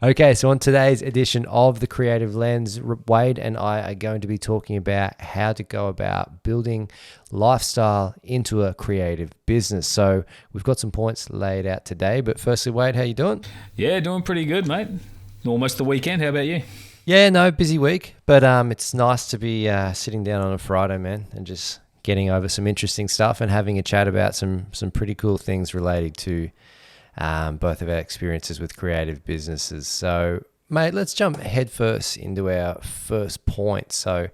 Okay, so on today's edition of the Creative Lens, Wade and I are going to be talking about how to go about building lifestyle into a creative business. So we've got some points laid out today, but firstly, Wade, how you doing? Yeah, doing pretty good, mate. Almost the weekend. How about you? Yeah, no, busy week, but it's nice to be sitting down on a Friday, man, and just getting over some interesting stuff and having a chat about some pretty cool things related to both of our experiences with creative businesses. So, mate, let's jump headfirst into our first point. So,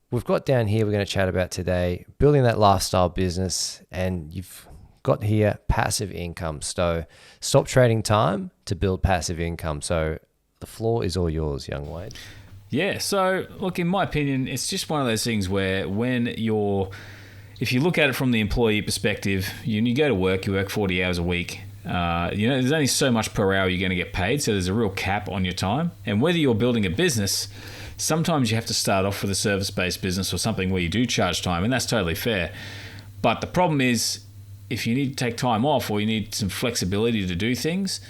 we've got down here, we're going to chat about today, building that lifestyle business, and you've got here passive income. So, stop trading time to build passive income. So, the floor is all yours, young Wade. Yeah, so look, in my opinion, it's just one of those things where if you look at it from the employee perspective, you go to work, you work 40 hours a week. There's only so much per hour you're going to get paid, so there's a real cap on your time. And whether you're building a business, sometimes you have to start off with a service-based business or something where you do charge time, and that's totally fair. But the problem is, if you need to take time off or you need some flexibility to do things,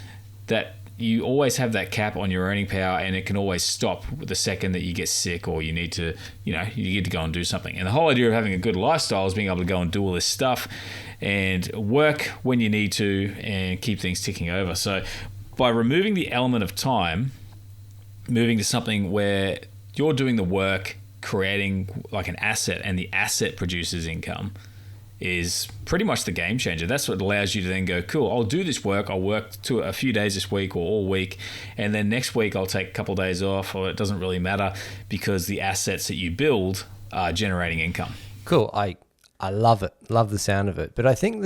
that you always have that cap on your earning power, and it can always stop the second that you get sick or you need to go and do something. And the whole idea of having a good lifestyle is being able to go and do all this stuff and work when you need to and keep things ticking over. So by removing the element of time, moving to something where you're doing the work, creating like an asset, and the asset produces income, is pretty much the game changer. That's what allows you to then go, cool, I'll do this work. I'll work to a few days this week or all week, and then next week I'll take a couple of days off, or it doesn't really matter because the assets that you build are generating income. Cool. I love it. Love the sound of it. But I think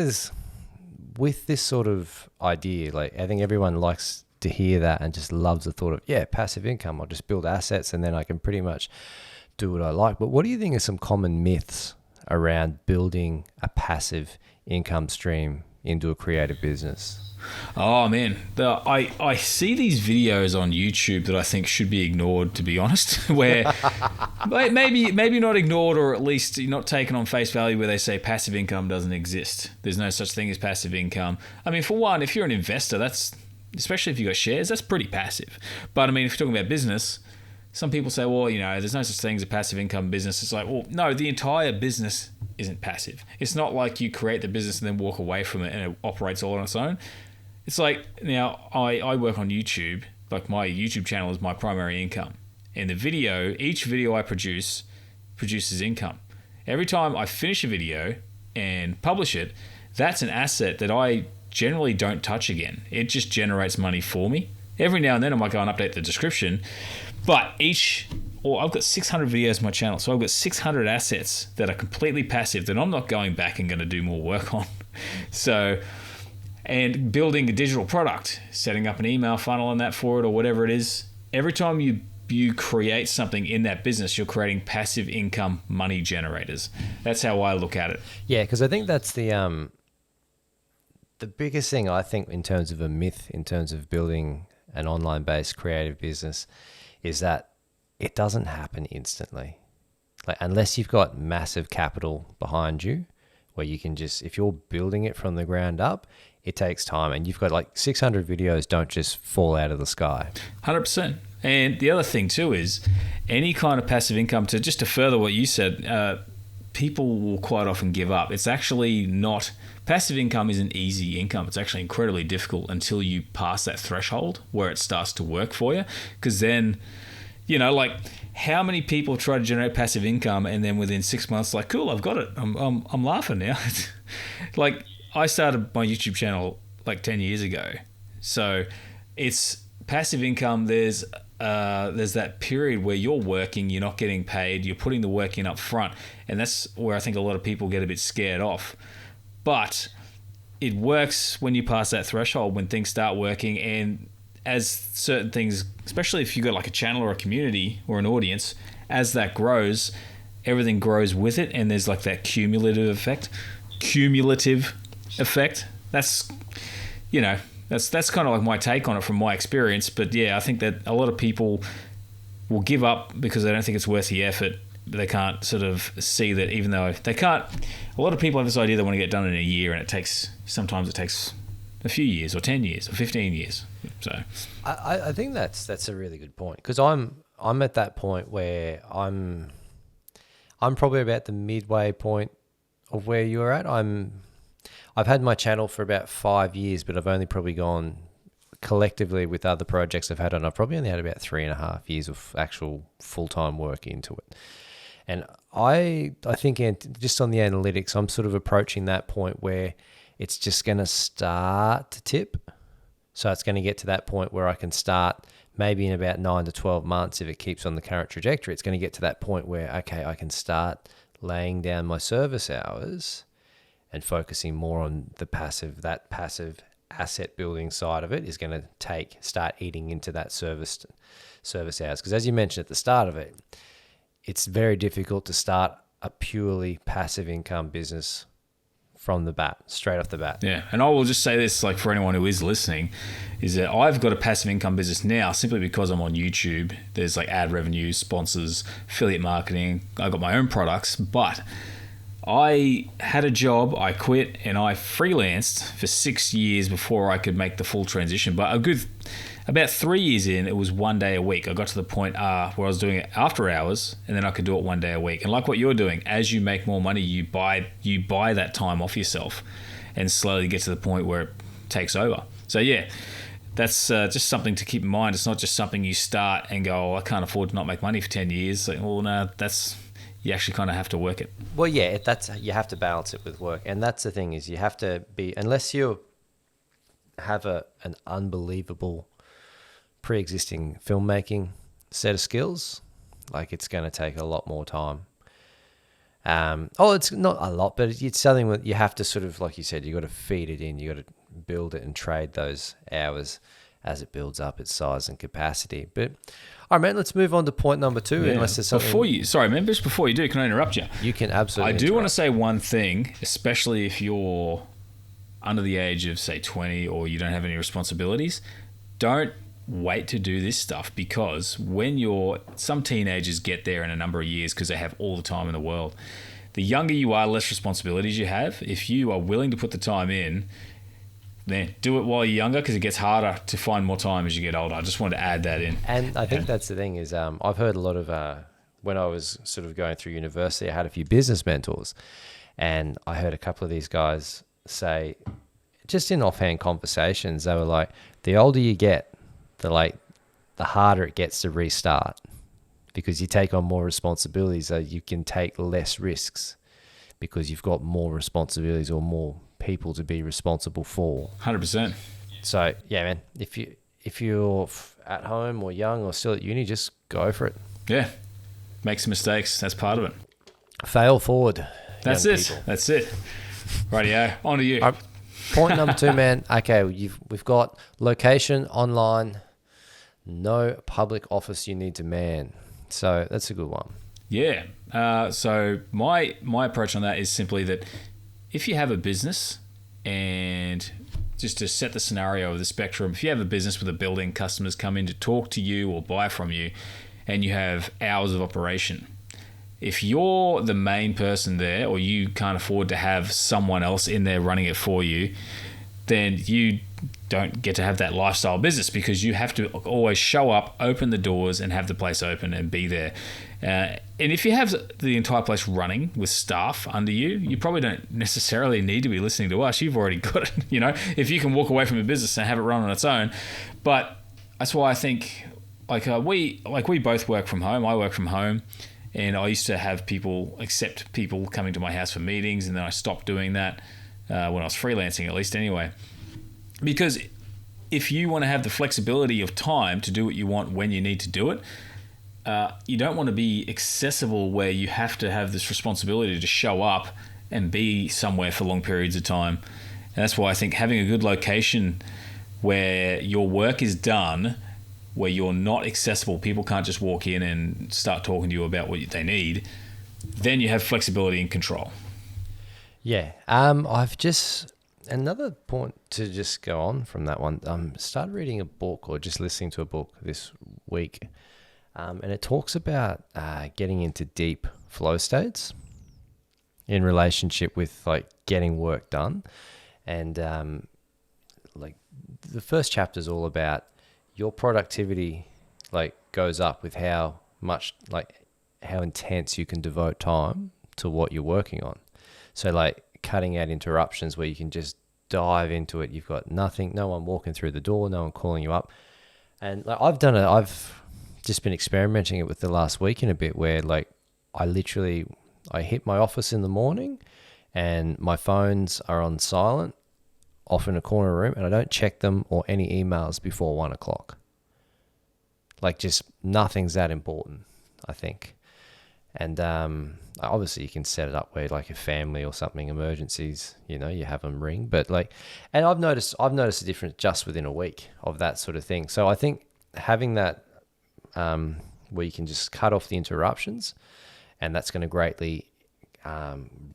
with this sort of idea, like I think everyone likes to hear that and just loves the thought of, passive income. I'll just build assets and then I can pretty much do what I like. But what do you think are some common myths around building a passive income stream into a creative business? Oh man, I see these videos on YouTube that I think should be ignored, to be honest, where maybe not ignored, or at least not taken on face value, where they say passive income doesn't exist. There's no such thing as passive income. I mean, for one, if you're an investor, especially if you've got shares, that's pretty passive. But I mean, if you're talking about business, some people say, well, there's no such thing as a passive income business. It's like, well, no, the entire business isn't passive. It's not like you create the business and then walk away from it and it operates all on its own. It's like, now I work on YouTube. Like my YouTube channel is my primary income. And each video I produces income. Every time I finish a video and publish it, that's an asset that I generally don't touch again. It just generates money for me. Every now and then I might go and update the description. But I've got 600 videos on my channel, so I've got 600 assets that are completely passive that I'm not going back and going to do more work on. So, and building a digital product, setting up an email funnel and that for it, or whatever it is. Every time you create something in that business, you're creating passive income money generators. That's how I look at it. Yeah, because I think that's the biggest thing, I think, in terms of a myth, in terms of building an online-based creative business, is that it doesn't happen instantly. Like, unless you've got massive capital behind you, where you can just, if you're building it from the ground up, it takes time. And you've got like 600 videos don't just fall out of the sky. 100%. And the other thing too is any kind of passive income, to further what you said, people will quite often give up. It's actually not, passive income isn't easy income. It's actually incredibly difficult until you pass that threshold where it starts to work for you. Because then, like how many people try to generate passive income and then within 6 months, like, cool, I've got it. I'm laughing now. Like I started my YouTube channel like 10 years ago. So it's passive income. There's that period where you're working, you're not getting paid, you're putting the work in up front. And that's where I think a lot of people get a bit scared off. But it works when you pass that threshold, when things start working. And as certain things, especially if you've got like a channel or a community or an audience, as that grows, everything grows with it. And there's like that cumulative effect. That's, that's kind of like my take on it from my experience. But yeah, I think that a lot of people will give up because they don't think it's worth the effort. They can't sort of see that, even though they can't. A lot of people have this idea they want to get done in a year, and sometimes it takes a few years or 10 years or 15 years. So I think that's a really good point, because I'm at that point where I'm probably about the midway point of where you're at. I've had my channel for about 5 years, but I've only probably gone collectively with other projects I've had on. I've probably only had about 3.5 years of actual full-time work into it. And I think just on the analytics, I'm sort of approaching that point where it's just going to start to tip. So it's going to get to that point where I can start maybe in about 9 to 12 months, if it keeps on the current trajectory, it's going to get to that point where, okay, I can start laying down my service hours and focusing more on the passive asset building side of it is going to start eating into that service hours. Because as you mentioned at the start of it, it's very difficult to start a purely passive income business from the bat, straight off the bat. Yeah, and I will just say this, like for anyone who is listening, is that I've got a passive income business now simply because I'm on YouTube. There's like ad revenue, sponsors, affiliate marketing. I got my own products, but I had a job, I quit, and I freelanced for 6 years before I could make the full transition. But about 3 years in, it was 1 day a week. I got to the point where I was doing it after hours, and then I could do it 1 day a week. And like what you're doing, as you make more money, you buy that time off yourself, and slowly get to the point where it takes over. So yeah, that's just something to keep in mind. It's not just something you start and go, oh, I can't afford to not make money for 10 years. Like, well, no, you actually kind of have to work it. Well, yeah, you have to balance it with work. And that's the thing, is you have to be, unless you have an unbelievable pre-existing filmmaking set of skills, like it's going to take a lot more time. It's not a lot, but it's something that you have to sort of, like you said, you got to feed it in, you got to build it and trade those hours as it builds up its size and capacity. But all right, man, let's move on to point number 2. Yeah. Unless there's something. Sorry, man, just before you do, can I interrupt you? You can absolutely. I do want to say one thing, especially if you're under the age of, say, 20 or you don't have any responsibilities. Don't wait to do this stuff, because some teenagers get there in a number of years because they have all the time in the world. The younger you are, less responsibilities you have. If you are willing to put the time in, then do it while you're younger, because it gets harder to find more time as you get older. I just wanted to add that in. And I think that's the thing is, I've heard a lot of, when I was sort of going through university, I had a few business mentors, and I heard a couple of these guys say, just in offhand conversations, they were like, the older you get, the harder it gets to restart, because you take on more responsibilities, so you can take less risks because you've got more responsibilities or more people to be responsible for. 100%. So yeah, man, if you're at home or young or still at uni, just go for it. Yeah, make some mistakes. That's part of it. Fail forward. That's it. People. That's it. Rightio, on to you. Point number 2, man. Okay, we've got location online, no public office you need to man. So that's a good one. Yeah. So my approach on that is simply that if you have a business, and just to set the scenario of the spectrum, if you have a business with a building, customers come in to talk to you or buy from you, and you have hours of operation, if you're the main person there, or you can't afford to have someone else in there running it for you, then you don't get to have that lifestyle business, because you have to always show up, open the doors, and have the place open and be there. And if you have the entire place running with staff under you, you probably don't necessarily need to be listening to us. You've already got it, if you can walk away from a business and have it run on its own. But that's why I think we both work from home. I work from home. And I used to have accept people coming to my house for meetings, and then I stopped doing that when I was freelancing, at least anyway. Because if you want to have the flexibility of time to do what you want when you need to do it, you don't want to be accessible where you have to have this responsibility to show up and be somewhere for long periods of time. And that's why I think having a good location where your work is done, where you're not accessible, people can't just walk in and start talking to you about what they need, then you have flexibility and control. Yeah. Another point to just go on from that one, started reading a book, or just listening to a book this week, and it talks about getting into deep flow states in relationship with like getting work done. And the first chapter is all about your productivity, like goes up with how much, like how intense you can devote time to what you're working on. So like cutting out interruptions where you can just dive into it. You've got nothing, no one walking through the door, no one calling you up. And like I've just been experimenting it with the last week in a bit where like I hit my office in the morning and my phones are on silent, off in a corner of the room, and I don't check them or any emails before 1 o'clock. Like just nothing's that important, I think. And obviously you can set it up where like a family or something, emergencies, you know, you have them ring. But like, and I've noticed a difference just within a week of that sort of thing. So I think having that where you can just cut off the interruptions, and that's going to greatly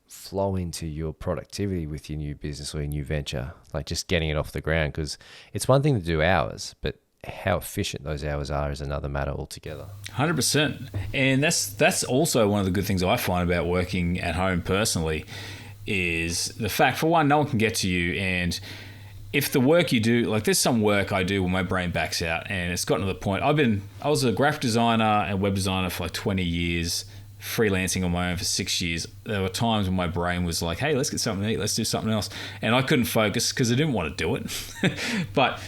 flow into your productivity with your new business or your new venture, like just getting it off the ground. Because it's one thing to do hours, but how efficient those hours are is another matter altogether. 100%. And that's also one of the good things I find about working at home personally is the fact, for one, no one can get to you. And if the work you do, like there's some work I do where my brain backs out, and it's gotten to the point, I was a graphic designer and web designer for like 20 years, freelancing on my own for 6 years. There were times when my brain was like, hey, let's get something to eat, let's do something else. And I couldn't focus because I didn't want to do it. But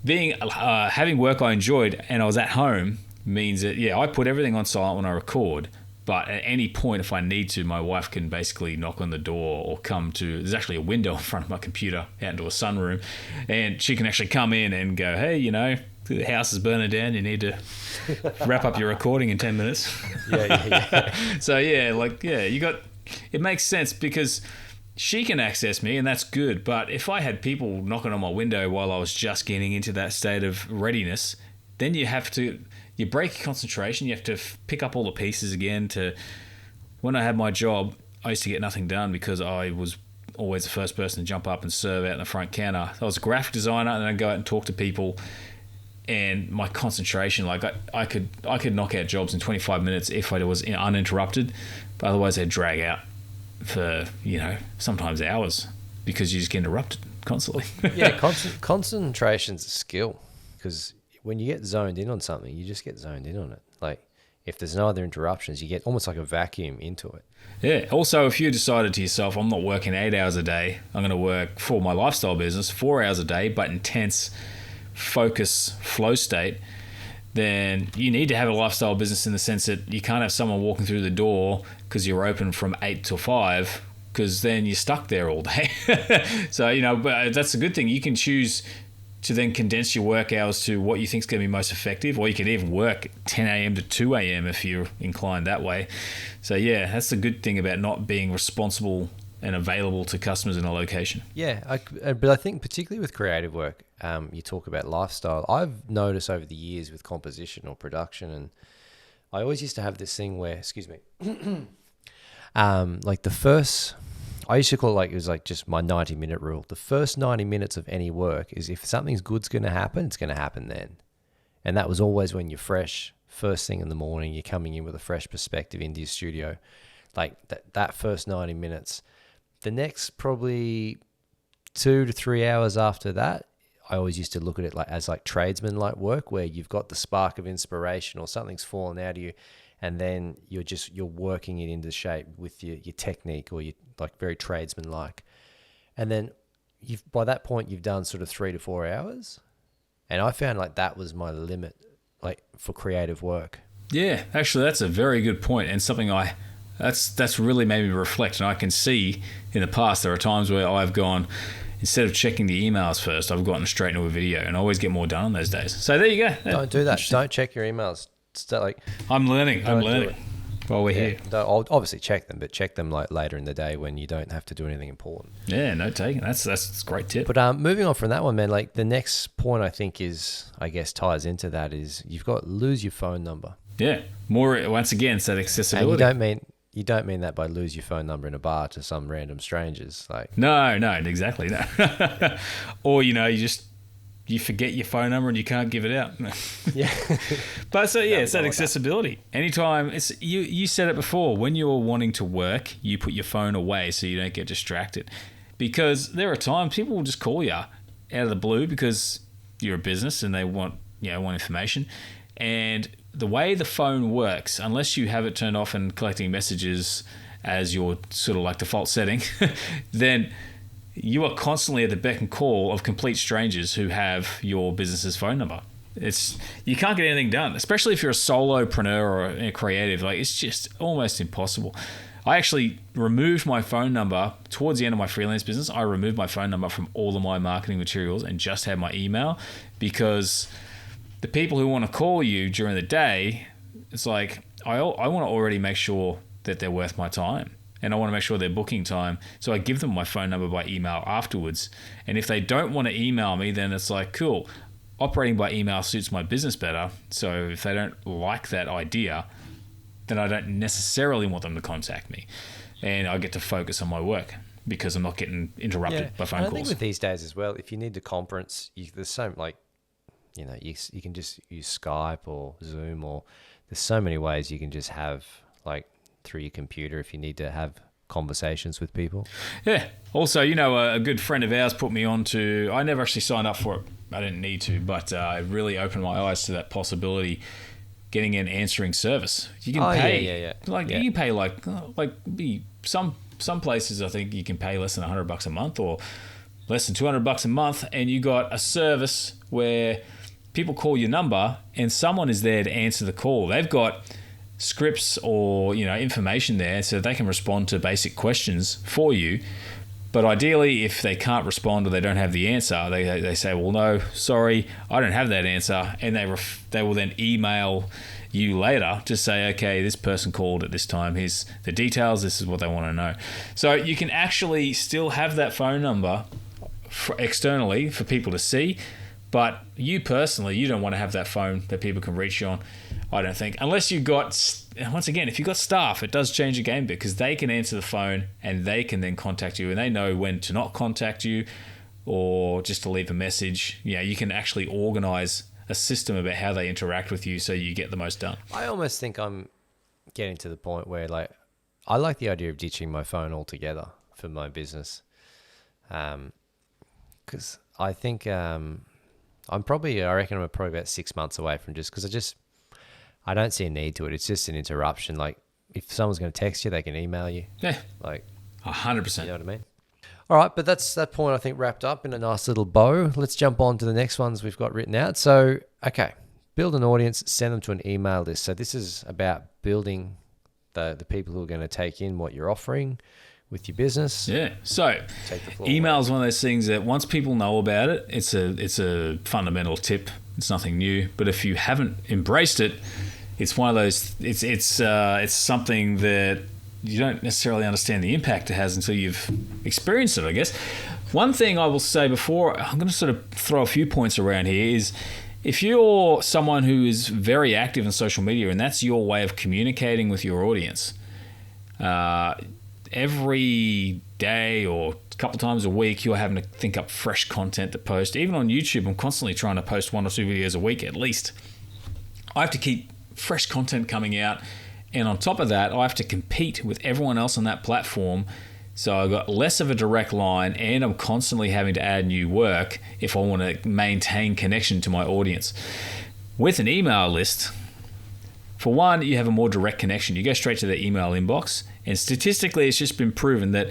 having work I enjoyed and I was at home means that, yeah, I put everything on silent when I record. But at any point, if I need to, my wife can basically knock on the door or there's actually a window in front of my computer out into a sunroom, and she can actually come in and go, hey, you know, the house is burning down, you need to wrap up your recording in 10 minutes. Yeah. So yeah, it makes sense because she can access me and that's good. But if I had people knocking on my window while I was just getting into that state of readiness, then you break your concentration. You have to pick up all the pieces again. When I had my job, I used to get nothing done because I was always the first person to jump up and serve out in the front counter. I was a graphic designer, and then I'd go out and talk to people. And my concentration, like I could knock out jobs in 25 minutes if I was uninterrupted, but otherwise they'd drag out for, you know, sometimes hours because you just get interrupted constantly. Yeah, concentration's a skill, because when you get zoned in on something, you just get zoned in on it. Like if there's no other interruptions, you get almost like a vacuum into it. Yeah. Also, if you decided to yourself, I'm not working 8 hours a day, I'm going to work for my lifestyle business 4 hours a day, but intense focus flow state, then you need to have a lifestyle business in the sense that you can't have someone walking through the door because you're open from 8 till 5, because then you're stuck there all day. So, you know, but that's a good thing. You can choose to then condense your work hours to what you think is going to be most effective, or you could even work 10 a.m. to 2 a.m. if you're inclined that way. So yeah, that's the good thing about not being responsible and available to customers in a location. Yeah, but I think particularly with creative work, you talk about lifestyle. I've noticed over the years with composition or production, and I always used to have this thing where, like the first, I used to call it like, it was like just my 90-minute rule. The first 90 minutes of any work is, if something's good's going to happen, it's going to happen then. And that was always when you're fresh, first thing in the morning, you're coming in with a fresh perspective into your studio. Like that first 90 minutes. The next probably 2 to 3 hours after that, I always used to look at it like as like tradesman-like work, where you've got the spark of inspiration or something's fallen out of you, and then you're working it into shape with your technique, or your like very tradesman-like. And then by that point you've done sort of 3 to 4 hours, and I found like that was my limit, like for creative work. Yeah, actually that's a very good point, and something that's really made me reflect. And I can see in the past there are times where I've gone, instead of checking the emails first, I've gotten straight into a video, and I always get more done on those days. So there you go. Don't do that. Don't check your emails. I'm learning while we're here. I'll obviously check them, but check them like later in the day when you don't have to do anything important. Yeah, note taken. That's a great tip. But moving on from that one, man, like the next point I think ties into that is you've got lose your phone number. Yeah, more once again, it's that accessibility. And you don't mean that by lose your phone number in a bar to some random strangers. Like no, exactly. No. Or you forget your phone number and you can't give it out. Yeah. But so yeah, it's that accessibility. Anytime you said it before, when you're wanting to work, you put your phone away so you don't get distracted. Because there are times people will just call you out of the blue because you're a business and they want information. And the way the phone works, unless you have it turned off and collecting messages as your sort of like default setting, then you are constantly at the beck and call of complete strangers who have your business's phone number. You can't get anything done, especially if you're a solopreneur or a creative. Like, it's just almost impossible. I actually removed my phone number towards the end of my freelance business. I removed my phone number from all of my marketing materials and just had my email, because the people who want to call you during the day, it's like, I want to already make sure that they're worth my time, and I want to make sure they're booking time. So I give them my phone number by email afterwards. And if they don't want to email me, then it's like, cool, operating by email suits my business better. So if they don't like that idea, then I don't necessarily want them to contact me, and I get to focus on my work because I'm not getting interrupted by phone calls. I think with these days as well, if you need to conference, there's so you can just use Skype or Zoom, or there's so many ways you can just have, like, through your computer if you need to have conversations with people. Yeah. Also, a good friend of ours put me on to, I never actually signed up for it. I didn't need to, but it really opened my eyes to that possibility, getting an answering service. You can pay. You can pay some places, I think you can pay less than $100 a month or less than $200 a month, and you got a service where people call your number and someone is there to answer the call. They've got scripts or information there so they can respond to basic questions for you. But ideally, if they can't respond or they don't have the answer, they say, well, no, sorry, I don't have that answer. And they will then email you later to say, okay, this person called at this time. Here's the details. This is what they want to know. So you can actually still have that phone number externally for people to see. But you personally, you don't want to have that phone that people can reach you on, I don't think. Unless you've got, once again, if you've got staff, it does change the game a bit, because they can answer the phone and they can then contact you, and they know when to not contact you or just to leave a message. You can actually organize a system about how they interact with you so you get the most done. I almost think I'm getting to the point where, like, I like the idea of ditching my phone altogether for my business. Because I think... I reckon I'm probably about 6 months away from because I don't see a need to it. It's just an interruption. Like, if someone's going to text you, they can email you. Yeah. Like 100%. You know what I mean? All right. But that's that point, I think, wrapped up in a nice little bow. Let's jump on to the next ones we've got written out. So, okay. Build an audience, send them to an email list. So this is about building the people who are going to take in what you're offering with your business. Yeah. So email is one of those things that once people know about it, it's a fundamental tip. It's nothing new. But if you haven't embraced it, it's one of those, it's something that you don't necessarily understand the impact it has until you've experienced it, I guess. One thing I will say before, I'm going to sort of throw a few points around here, is if you're someone who is very active in social media and that's your way of communicating with your audience, every day or a couple times a week, you're having to think up fresh content to post. Even on YouTube, I'm constantly trying to post 1 or 2 videos a week at least. I have to keep fresh content coming out. And on top of that, I have to compete with everyone else on that platform. So I've got less of a direct line, and I'm constantly having to add new work if I want to maintain connection to my audience. With an email list, for one, you have a more direct connection. You go straight to their email inbox. And statistically, it's just been proven that,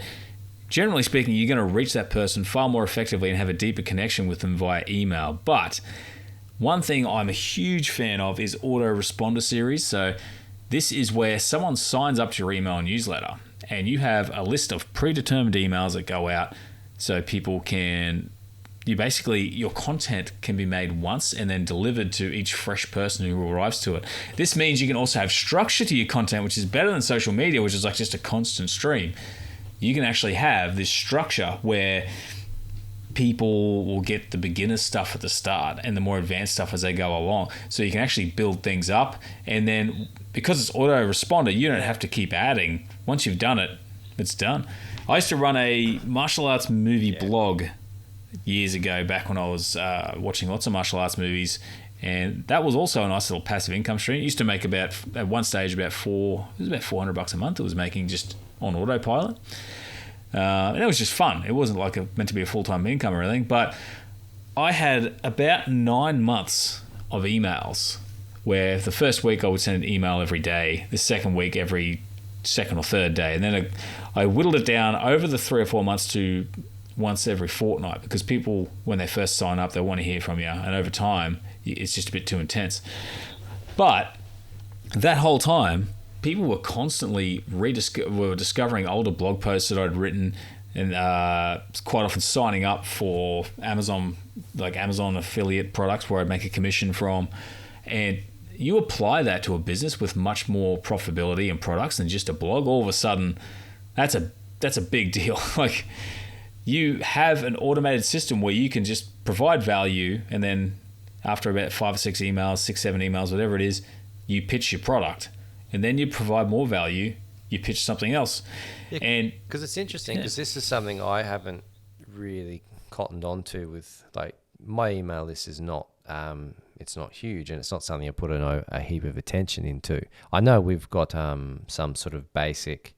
generally speaking, you're going to reach that person far more effectively and have a deeper connection with them via email. But one thing I'm a huge fan of is autoresponder series. So this is where someone signs up to your email newsletter, and you have a list of predetermined emails that go out so people can... your content can be made once and then delivered to each fresh person who arrives to it. This means you can also have structure to your content, which is better than social media, which is like just a constant stream. You can actually have this structure where people will get the beginner stuff at the start and the more advanced stuff as they go along. So you can actually build things up, and then because it's autoresponder, you don't have to keep adding. Once you've done it, it's done. I used to run a martial arts movie blog years ago, back when I was watching lots of martial arts movies, and that was also a nice little passive income stream. It used to make at one stage about $400 a month. It was making just on autopilot, and it was just fun. It wasn't like meant to be a full-time income or anything, but I had about 9 months of emails where the first week I would send an email every day, the second week every second or third day, and then I whittled it down over the 3 or 4 months to once every fortnight, because people, when they first sign up, they want to hear from you, and over time it's just a bit too intense. But that whole time, people were constantly discovering older blog posts that I'd written, and quite often signing up for Amazon affiliate products where I'd make a commission from. And you apply that to a business with much more profitability and products than just a blog, all of a sudden that's a big deal. Like, you have an automated system where you can just provide value, and then after about 5 or 6 emails, 6, 7 emails, whatever it is, you pitch your product, and then you provide more value, you pitch something else. Yeah, and because it's interesting, because this is something I haven't really cottoned onto with, like, my email list is not it's not huge, and it's not something I put a heap of attention into. I know we've got some sort of basic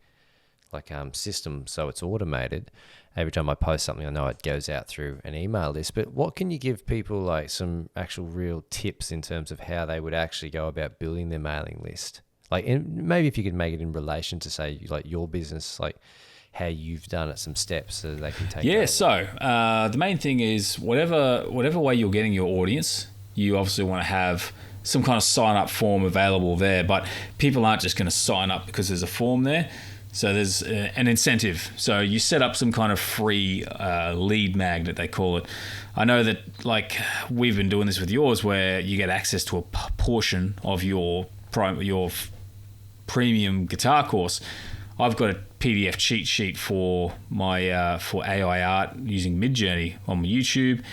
system, so it's automated. Every time I post something, I know it goes out through an email list. But what can you give people, like, some actual real tips in terms of how they would actually go about building their mailing list? Like, maybe if you could make it in relation to, say, like your business, like how you've done it, some steps so they can take. Yeah. So the main thing is whatever way you're getting your audience, you obviously want to have some kind of sign up form available there. But people aren't just going to sign up because there's a form there. So there's an incentive. So you set up some kind of free lead magnet, they call it. I know that, like, we've been doing this with yours, where you get access to a portion of your premium guitar course. I've got a PDF cheat sheet for my for AI art using Midjourney on my YouTube.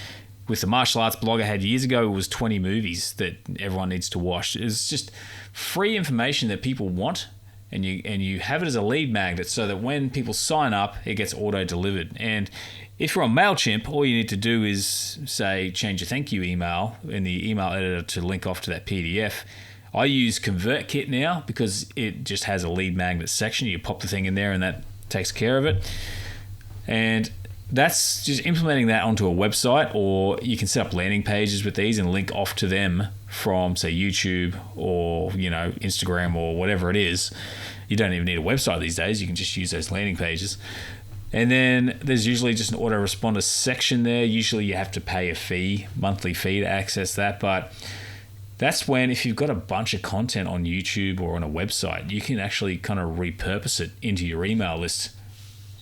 With the martial arts blog I had years ago, it was 20 movies that everyone needs to watch. It's just free information that people want. And you have it as a lead magnet, so that when people sign up, it gets auto-delivered. And if you're on MailChimp, all you need to do is, say, change your thank you email in the email editor to link off to that PDF. I use ConvertKit now because it just has a lead magnet section. You pop the thing in there and that takes care of it. And that's just implementing that onto a website, or you can set up landing pages with these and link off to them from, say, YouTube or, Instagram or whatever it is. You don't even need a website these days. You can just use those landing pages. And then there's usually just an autoresponder section there. Usually you have to pay a monthly fee to access that. But that's when, if you've got a bunch of content on YouTube or on a website, you can actually kind of repurpose it into your email list.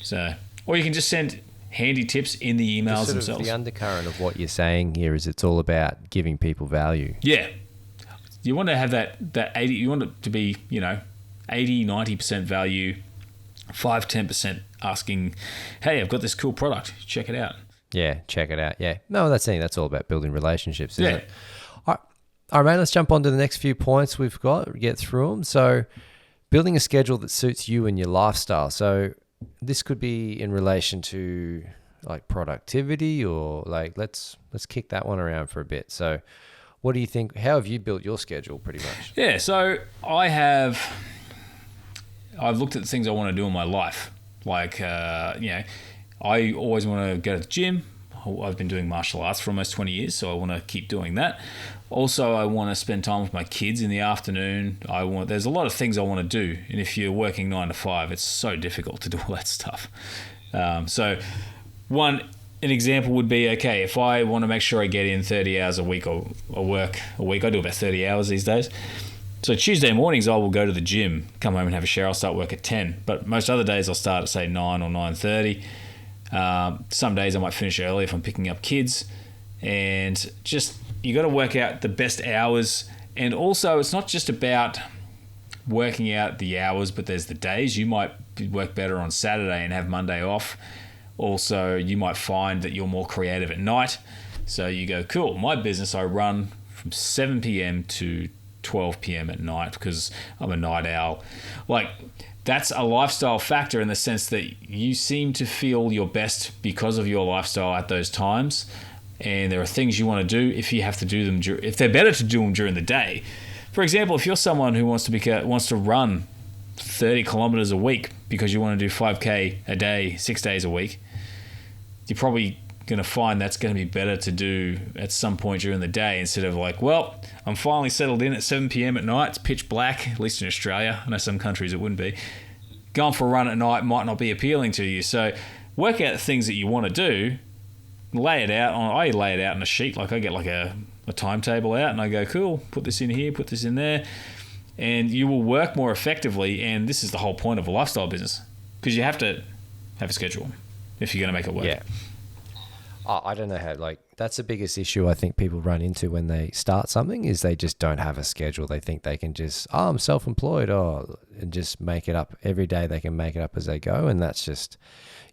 So, or you can just send handy tips in the emails themselves. The undercurrent of what you're saying here is it's all about giving people value. Yeah. You want to have that 80, you want it to be, 80, 90% value, 5-10% asking, hey, I've got this cool product, check it out. Yeah, check it out. Yeah. No, that's all about building relationships, isn't it? All right, mate, let's jump on to the next few points we've got, get through them. So, building a schedule that suits you and your lifestyle. So, this could be in relation to, like, productivity, or, like, let's kick that one around for a bit. So, what do you think? How have you built your schedule, pretty much? Yeah, so I've looked at the things I want to do in my life. Like, I always want to go to the gym. I've been doing martial arts for almost 20 years, so I want to keep doing that. Also, I want to spend time with my kids in the afternoon. There's a lot of things I want to do, and if you're working 9 to 5, it's so difficult to do all that stuff. An example would be, okay, if I want to make sure I get in 30 hours a week or work a week, I do about 30 hours these days. So Tuesday mornings, I will go to the gym, come home and have a shower. I'll start work at 10. But most other days, I'll start at, say, 9 or 9:30. Some days I might finish early if I'm picking up kids. And just, you got to work out the best hours. And also, it's not just about working out the hours, but there's the days. You might work better on Saturday and have Monday off. Also, you might find that you're more creative at night. So you go, cool, my business, I run from 7 p.m. to 12 p.m. at night because I'm a night owl. Like, that's a lifestyle factor in the sense that you seem to feel your best because of your lifestyle at those times. And there are things you want to do if you have to do them, if they're better to do them during the day. For example, if you're someone who wants to run 30 kilometers a week because you want to do 5K a day, 6 days a week, you probably going to find that's going to be better to do at some point during the day instead of like, well, I'm finally settled in at 7 p.m. at night. It's pitch black, at least in Australia. I know some countries it wouldn't be. Going for a run at night might not be appealing to you. So work out the things that you want to do, lay it out. I lay it out on a sheet. Like I get like a timetable out and I go, cool, put this in here, put this in there. And you will work more effectively. And this is the whole point of a lifestyle business, because you have to have a schedule if you're going to make it work. Yeah. I don't know how, like, that's the biggest issue I think people run into when they start something is they just don't have a schedule. They think they can just, I'm self-employed, and just make it up. Every day they can make it up as they go. And that's just,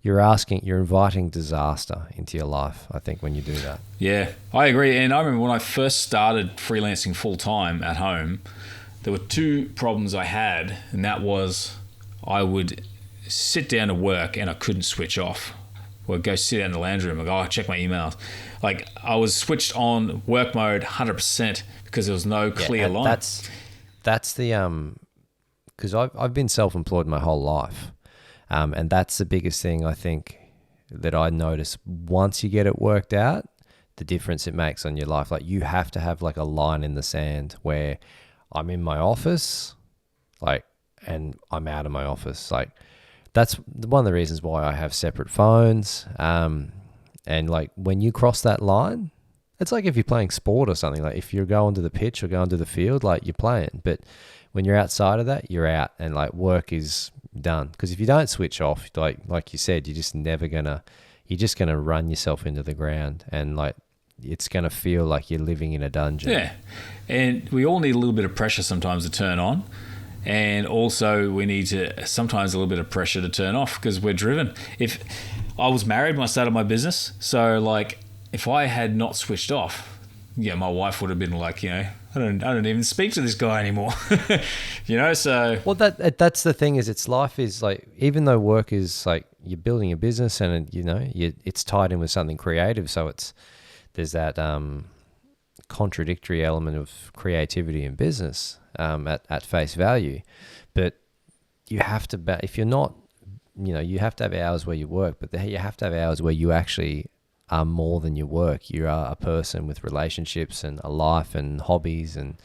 you're inviting disaster into your life, I think, when you do that. Yeah, I agree. And I remember when I first started freelancing full-time at home, there were two problems I had, and that was I would sit down to work and I couldn't switch off. Or go sit down in the lounge room and go, check my emails. Like I was switched on work mode 100% because there was no clear line. That's the because I've been self-employed my whole life, and that's the biggest thing I think that I notice. Once you get it worked out, the difference it makes on your life. Like you have to have like a line in the sand where I'm in my office, like, and I'm out of my office, like. That's one of the reasons why I have separate phones. And like when you cross that line, it's like if you're playing sport or something. Like if you're going to the pitch or going to the field, like you're playing. But when you're outside of that, you're out, and like work is done. Because if you don't switch off, like you said, you're just gonna run yourself into the ground, and like it's gonna feel like you're living in a dungeon. Yeah, and we all need a little bit of pressure sometimes to turn on. And also we need to sometimes a little bit of pressure to turn off because we're driven. If I was married when I started my business, so like if I had not switched off, my wife would have been like, I don't even speak to this guy anymore. So well, that's the thing is life is like, even though work is like you're building a business and it's tied in with something creative, so there's that contradictory element of creativity in business. At face value, but you have to, if you're not, you have to have hours where you work, but you have to have hours where you actually are more than your work. You are a person with relationships and a life and hobbies and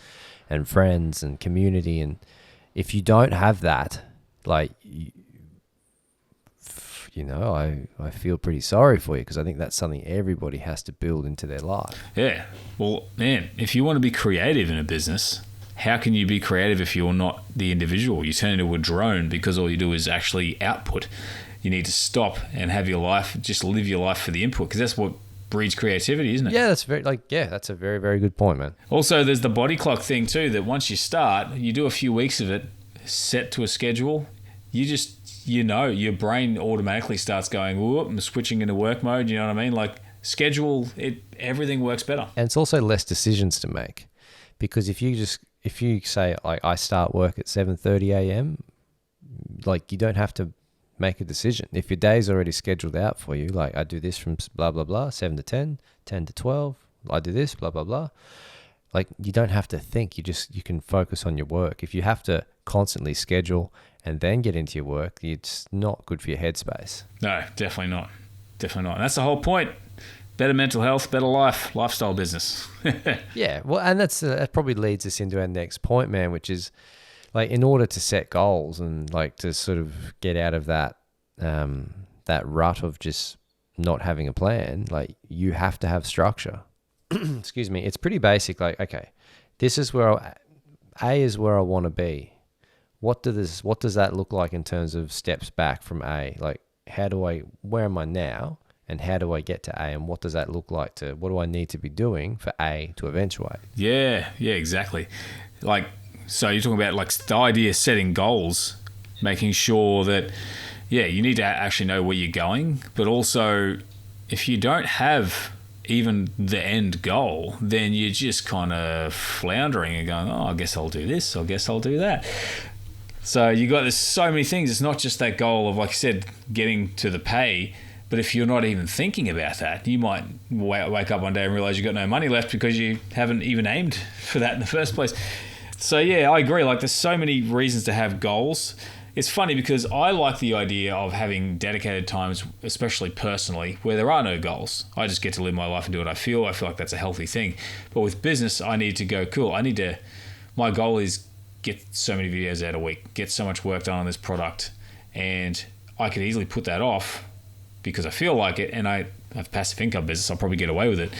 friends and community. And if you don't have that, like, I feel pretty sorry for you, because I think that's something everybody has to build into their life. Yeah. Well, man, if you want to be creative in a business, how can you be creative if you're not the individual? You turn into a drone because all you do is actually output. You need to stop and have your life, just live your life for the input, because that's what breeds creativity, isn't it? Yeah, that's a very, very good point, man. Also, there's the body clock thing too, that once you start, you do a few weeks of it, set to a schedule, you just, your brain automatically starts going, whoop, I'm switching into work mode, you know what I mean? Like schedule it, everything works better. And it's also less decisions to make, because if you say, like, I start work at 7:30 a.m., like, you don't have to make a decision. If your day's already scheduled out for you, like, I do this from blah, blah, blah, 7 to 10, 10 to 12, I do this, blah, blah, blah. Like, you don't have to think. You can focus on your work. If you have to constantly schedule and then get into your work, it's not good for your headspace. No, definitely not. Definitely not. And that's the whole point. Better mental health, better life, lifestyle business. Yeah, well, and that probably leads us into our next point, man, which is, like, in order to set goals and, like, to sort of get out of that that rut of just not having a plan, like, you have to have structure. Excuse me. It's pretty basic. Like, okay, this is where A is where I want to be. What does that look like in terms of steps back from A? Like, where am I now? And how do I get to A? And what does that look like what do I need to be doing for A to eventuate? Yeah, exactly. Like, so you're talking about, like, the idea of setting goals, making sure that, you need to actually know where you're going. But also, if you don't have even the end goal, then you're just kind of floundering and going, I guess I'll do this, I guess I'll do that. So there's so many things. It's not just that goal of, like I said, getting to the pay. But if you're not even thinking about that, you might wake up one day and realize you've got no money left because you haven't even aimed for that in the first place. So, I agree. Like, there's so many reasons to have goals. it's funny because I like the idea of having dedicated times, especially personally, where there are no goals. I just get to live my life and do what I feel. I feel like that's a healthy thing. But with business, I need to go, cool. My goal is get so many videos out a week, get so much work done on this product. And I could easily put that off because I feel like it, and I have a passive income business. I'll probably get away with it.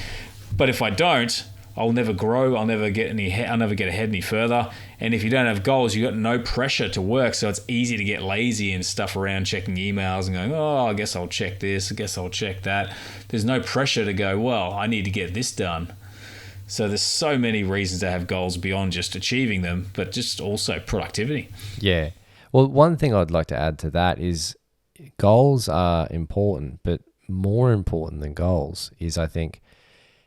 But if I don't, I'll never grow. I'll never get ahead any further. And if you don't have goals, you got no pressure to work. So it's easy to get lazy and stuff around checking emails and going, oh, I guess I'll check this. I guess I'll check that. There's no pressure to go, well, I need to get this done. So there's so many reasons to have goals beyond just achieving them, but just also productivity. Yeah. Well, one thing I'd like to add to that is goals are important, but more important than goals is, I think,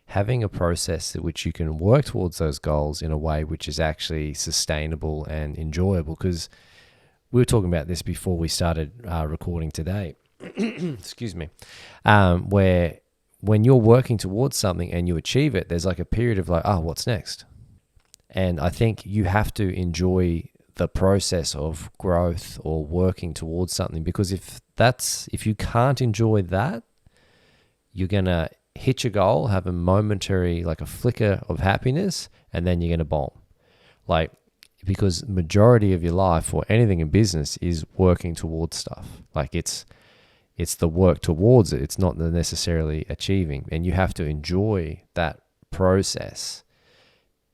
having a process at which you can work towards those goals in a way which is actually sustainable and enjoyable. Because we were talking about this before we started recording today. Excuse me. Where when you're working towards something and you achieve it, there's like a period of like, oh, what's next? And I think you have to enjoy the process of growth or working towards something, because if you can't enjoy that, you're going to hit your goal, have a momentary, like a flicker of happiness, and then you're going to bomb. Like, because majority of your life or anything in business is working towards stuff. Like it's the work towards it. It's not the necessarily achieving. And you have to enjoy that process,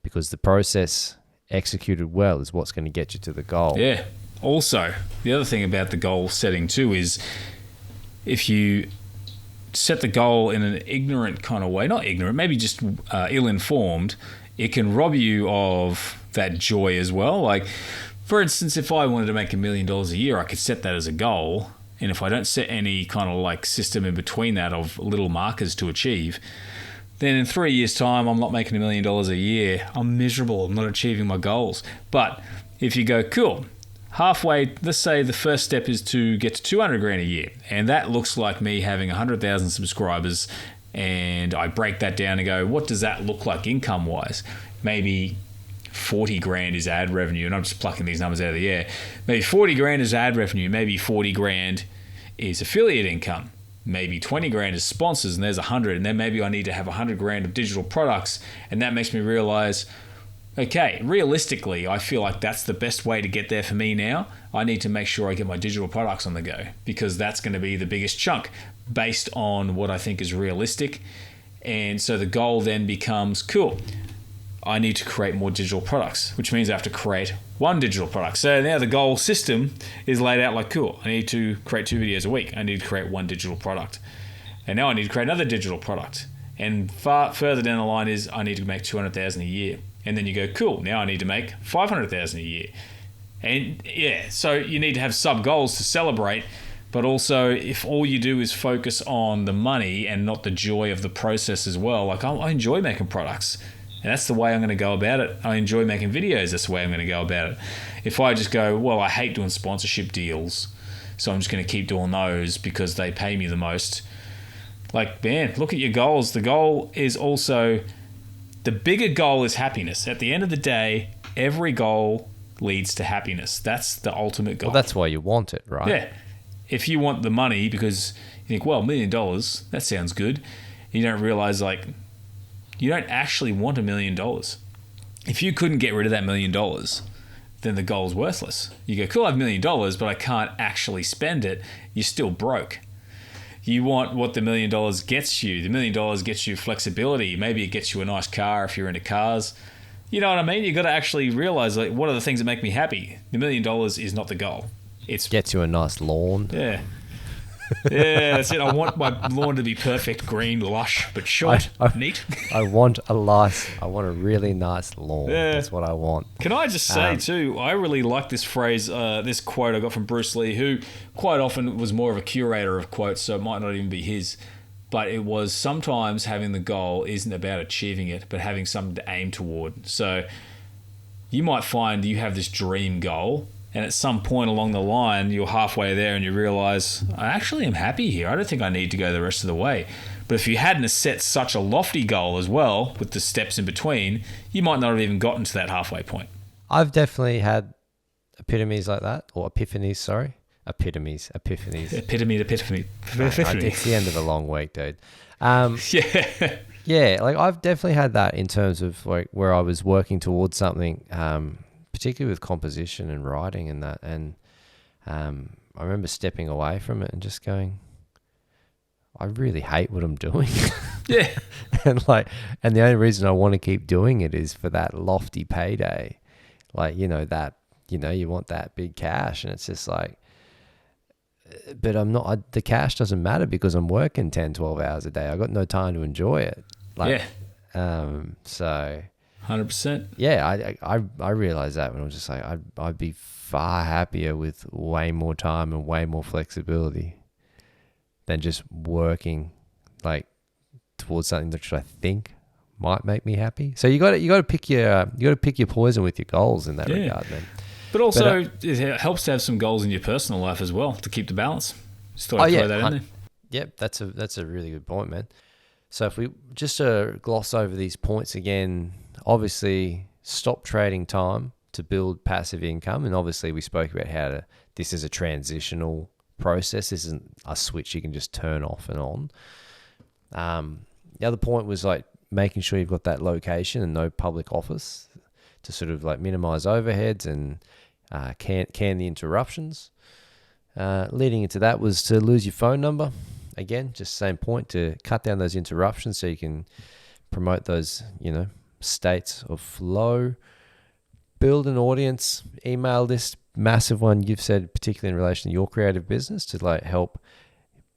because the process executed well is what's going to get you to the goal. Yeah. Also, the other thing about the goal setting too is if you set the goal in an ignorant kind of way, not ignorant, maybe just ill-informed, it can rob you of that joy as well. Like, for instance, if I wanted to make $1 million a year, I could set that as a goal. And if I don't set any kind of like system in between that of little markers to achieve, then in 3 years' time, I'm not making $1 million a year. I'm miserable. I'm not achieving my goals. But if you go, cool, halfway, let's say the first step is to get to 200 grand a year. And that looks like me having 100,000 subscribers. And I break that down and go, what does that look like income wise? Maybe 40 grand is ad revenue. And I'm just plucking these numbers out of the air. Maybe 40 grand is ad revenue. Maybe 40 grand is affiliate income. Maybe 20 grand is sponsors, and there's 100. And then maybe I need to have 100 grand of digital products. And that makes me realize, okay, realistically, I feel like that's the best way to get there for me now. I need to make sure I get my digital products on the go, because that's going to be the biggest chunk based on what I think is realistic. And so the goal then becomes, cool, I need to create more digital products, which means I have to create one digital product. So now the goal system is laid out like, cool, I need to create 2 videos a week. I need to create one digital product. And now I need to create another digital product. And far further down the line is I need to make 200,000 a year. And then you go, cool, now I need to make 500,000 a year. And yeah, so you need to have sub goals to celebrate. But also, if all you do is focus on the money and not the joy of the process as well, like I enjoy making products. And that's the way I'm going to go about it. I enjoy making videos. That's the way I'm going to go about it. If I just go, well, I hate doing sponsorship deals, so I'm just going to keep doing those because they pay me the most. Like, man, look at your goals. The goal is also, the bigger goal is happiness. At the end of the day, every goal leads to happiness. That's the ultimate goal. Well, that's why you want it, right? Yeah. If you want the money because you think, well, $1 million, that sounds good. You don't realize, like, you don't actually want $1 million. If you couldn't get rid of that $1 million, then the goal's worthless. You go, cool, I have $1 million, but I can't actually spend it. You're still broke. You want what the $1 million gets you. The $1 million gets you flexibility. Maybe it gets you a nice car if you're into cars. You know what I mean? You got to actually realize, like, what are the things that make me happy? The $1 million is not the goal. It gets you a nice lawn. Yeah. Yeah, that's it. I want my lawn to be perfect, green, lush, but short, neat. I want a really nice lawn. Yeah. That's what I want. Can I just say too, I really like this phrase, this quote I got from Bruce Lee, who quite often was more of a curator of quotes, so it might not even be his. But it was, sometimes having the goal isn't about achieving it, but having something to aim toward. So you might find you have this dream goal, and at some point along the line, you're halfway there and you realize, I actually am happy here. I don't think I need to go the rest of the way. But if you hadn't set such a lofty goal as well, with the steps in between, you might not have even gotten to that halfway point. I've definitely had epitomes like that, or epiphanies, sorry. Epiphanies. Epitome. It's the end of a long week, dude. Yeah. Yeah, like I've definitely had that in terms of like where I was working towards something, particularly with composition and writing and that. And I remember stepping away from it and just going, I really hate what I'm doing. Yeah. And the only reason I want to keep doing it is for that lofty payday. Like, you want that big cash, and it's just like, but the cash doesn't matter because I'm working 10, 12 hours a day. I got no time to enjoy it. Like, yeah. So 100%. Yeah, I realized that when I was just like, I'd be far happier with way more time and way more flexibility than just working like towards something that I think might make me happy. So you got to pick your poison with your goals in that regard, man. But also, it helps to have some goals in your personal life as well to keep the balance. Just thought I'd throw that in there. Yep, that's a really good point, man. So if we just gloss over these points again, obviously stop trading time to build passive income, and obviously we spoke about how this is a transitional process. This isn't a switch you can just turn off and on. The other point was like making sure you've got that location and no public office to sort of like minimize overheads and can the interruptions. Leading into that was to lose your phone number. Again, just same point, to cut down those interruptions so you can promote those, states of flow. Build an audience, email list, massive one you've said, particularly in relation to your creative business, to like help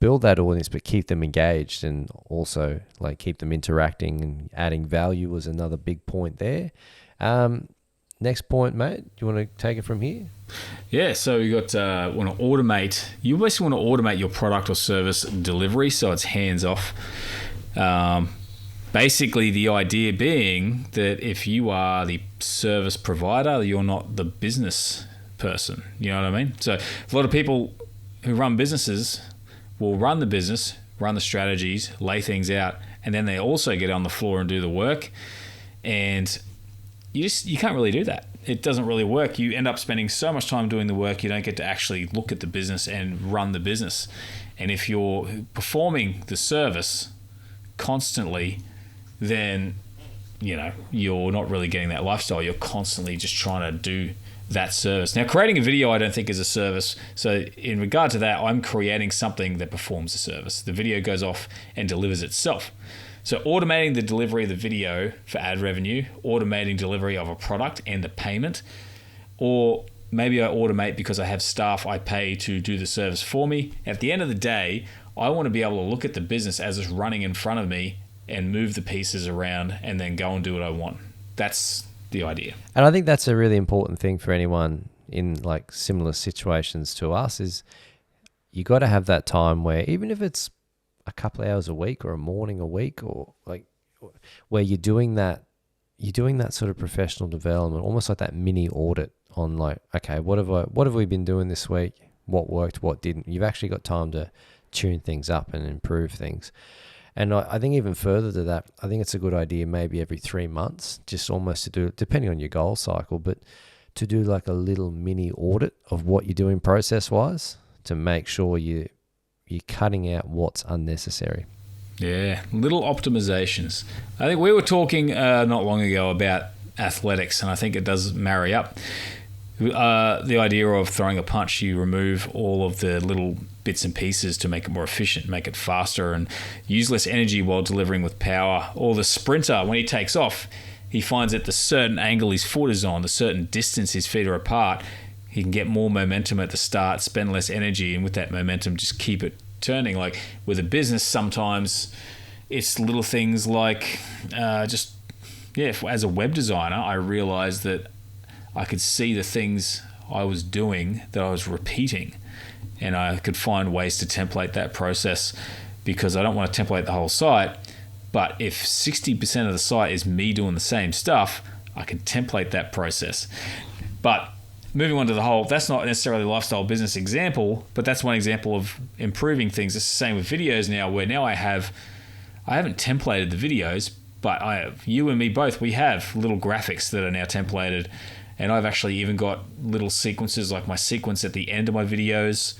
build that audience but keep them engaged, and also like keep them interacting and adding value was another big point there. Next point, mate, do you want to take it from here? Yeah, so you got want to automate. You basically want to automate your product or service delivery so it's hands off. Basically, the idea being that if you are the service provider, you're not the business person. You know what I mean? So a lot of people who run businesses will run the business, run the strategies, lay things out, and then they also get on the floor and do the work. And you can't really do that. It doesn't really work. You end up spending so much time doing the work, you don't get to actually look at the business and run the business. And if you're performing the service constantly, then you're not really getting that lifestyle. You're constantly just trying to do that service. Now, creating a video, I don't think is a service. So in regard to that, I'm creating something that performs a service. The video goes off and delivers itself. So automating the delivery of the video for ad revenue, automating delivery of a product and the payment, or maybe I automate because I have staff I pay to do the service for me. At the end of the day, I want to be able to look at the business as it's running in front of me and move the pieces around and then go and do what I want. That's the idea. And I think that's a really important thing for anyone in like similar situations to us, is you got to have that time where, even if it's a couple of hours a week or a morning a week, or like where you're doing that sort of professional development, almost like that mini audit on like, okay, what have we been doing this week? What worked, what didn't? You've actually got time to tune things up and improve things. And I think even further to that, I think it's a good idea maybe every 3 months, just almost to do, depending on your goal cycle, but to do like a little mini audit of what you're doing process-wise, to make sure you're cutting out what's unnecessary. Yeah, little optimizations. I think we were talking not long ago about athletics, and I think it does marry up. The idea of throwing a punch, you remove all of the little bits and pieces to make it more efficient, make it faster, and use less energy while delivering with power. Or the sprinter, when he takes off, he finds that the certain angle his foot is on, the certain distance his feet are apart, he can get more momentum at the start, spend less energy, and with that momentum, just keep it turning. Like with a business, sometimes it's little things like as a web designer, I realized that I could see the things I was doing that I was repeating, and I could find ways to template that process, because I don't want to template the whole site. But if 60% of the site is me doing the same stuff, I can template that process. But moving on to the whole, that's not necessarily a lifestyle business example, but that's one example of improving things. It's the same with videos now, where now I haven't templated the videos, but you and me both, we have little graphics that are now templated, And I've actually even got little sequences, like my sequence at the end of my videos.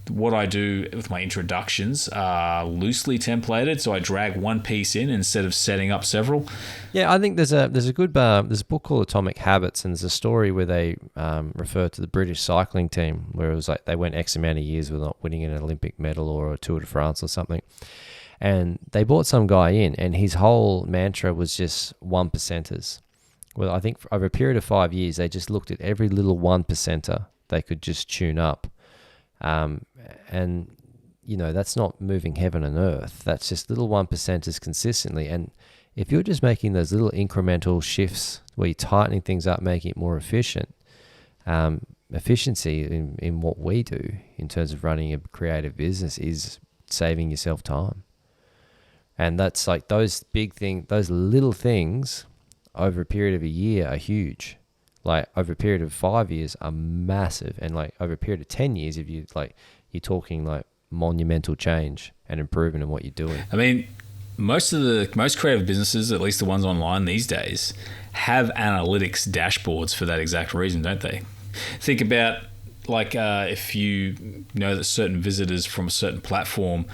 What I do with my introductions are loosely templated, so I drag one piece in instead of setting up several. Yeah, I think there's a good there's a book called Atomic Habits, and there's a story where they refer to the British cycling team, where it was like they went X amount of years without winning an Olympic medal or a Tour de France or something, and they brought some guy in, and his whole mantra was just 1%ers. Well, I think over a period of 5 years, they just looked at every little 1%er they could just tune up. And you know, that's not moving heaven and earth. That's just little 1%ers consistently. And if you're just making those little incremental shifts where you're tightening things up, making it more efficient, efficiency in what we do in terms of running a creative business is saving yourself time. And that's like those big things, those little things over a period of a year are huge. Like over a period of 5 years are massive, and like over a period of 10 years, if you like, you're talking like monumental change and improvement in what you're doing. I mean, most creative businesses, at least the ones online these days, have analytics dashboards for that exact reason, don't they? Think about like if you know that certain visitors from a certain platform,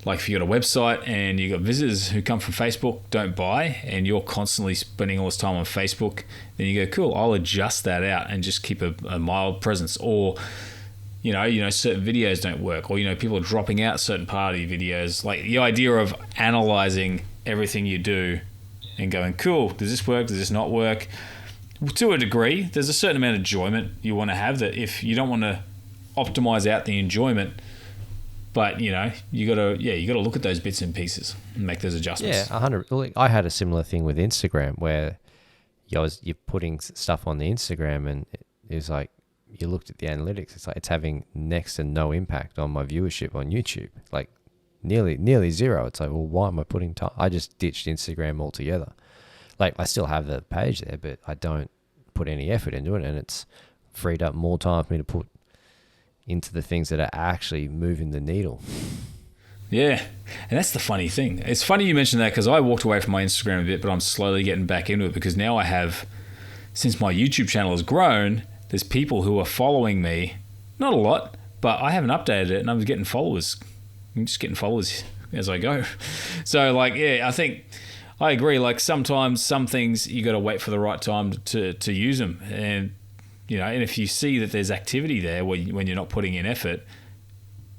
like if you got a website and you got visitors who come from Facebook, don't buy, and you're constantly spending all this time on Facebook, then you go, cool, I'll adjust that out and just keep a mild presence. Or, you know, certain videos don't work, or, you know, people are dropping out certain part of your videos. Like the idea of analyzing everything you do and going, cool, does this work? Does this not work? To a degree, there's a certain amount of enjoyment you want to have, that if you don't want to optimize out the enjoyment, but you know, you gotta look at those bits and pieces and make those adjustments. Yeah, 100. I had a similar thing with Instagram where you're putting stuff on the Instagram, and it was like you looked at the analytics. It's like it's having next to no impact on my viewership on YouTube, like nearly zero. It's like, well, why am I putting time? I just ditched Instagram altogether. Like I still have the page there, but I don't put any effort into it, and it's freed up more time for me to put into the things that are actually moving the needle. Yeah, and that's the funny thing. It's funny you mentioned that, because I walked away from my Instagram a bit, but I'm slowly getting back into it, because now I have, since my YouTube channel has grown, there's people who are following me. Not a lot, but I haven't updated it, and I'm getting followers. I'm just getting followers as I go. So like, yeah, I think I agree. Like sometimes some things you got to wait for the right time to use them, and you know, and if you see that there's activity there when you're not putting in effort,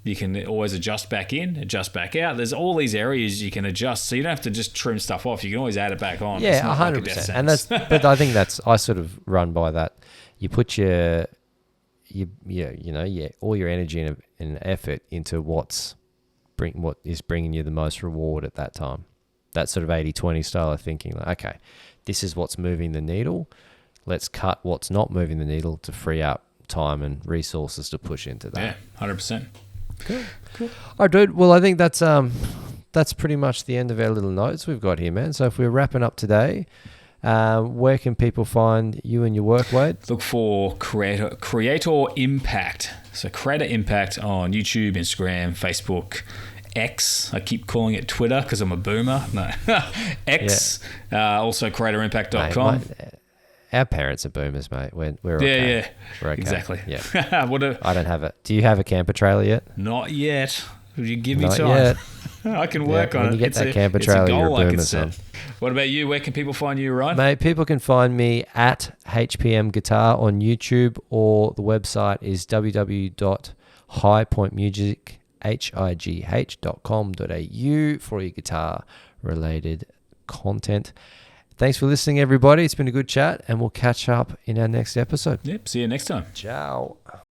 you can always adjust back in, adjust back out. There's all these areas you can adjust, so you don't have to just trim stuff off. You can always add it back on. Yeah, 100%. And that's, but I think that's, I sort of run by that. You put all your energy and effort into what is bringing you the most reward at that time. That sort of 80-20 style of thinking. Like, okay, this is what's moving the needle. Let's cut what's not moving the needle to free up time and resources to push into that. Yeah, 100%. Cool. All right, dude. Well, I think that's pretty much the end of our little notes we've got here, man. So if we're wrapping up today, where can people find you and your work, Wade? Look for Creator Impact. So Creator Impact on YouTube, Instagram, Facebook, X. I keep calling it Twitter because I'm a boomer. No, X. Yeah. Also creatorimpact.com. Our parents are boomers, mate. We're okay. Yeah, we're okay. Exactly. Yeah. I don't have it. Do you have a camper trailer yet? Not yet. Would you give me Not time? Yet. I can work on it. When you get that camper trailer, you're a boomer, son. What about you? Where can people find you, Ryan? Mate, people can find me at HPM Guitar on YouTube, or the website is www.highpointmusic.com.au for your guitar related content. Thanks for listening, everybody. It's been a good chat, and we'll catch up in our next episode. Yep. See you next time. Ciao.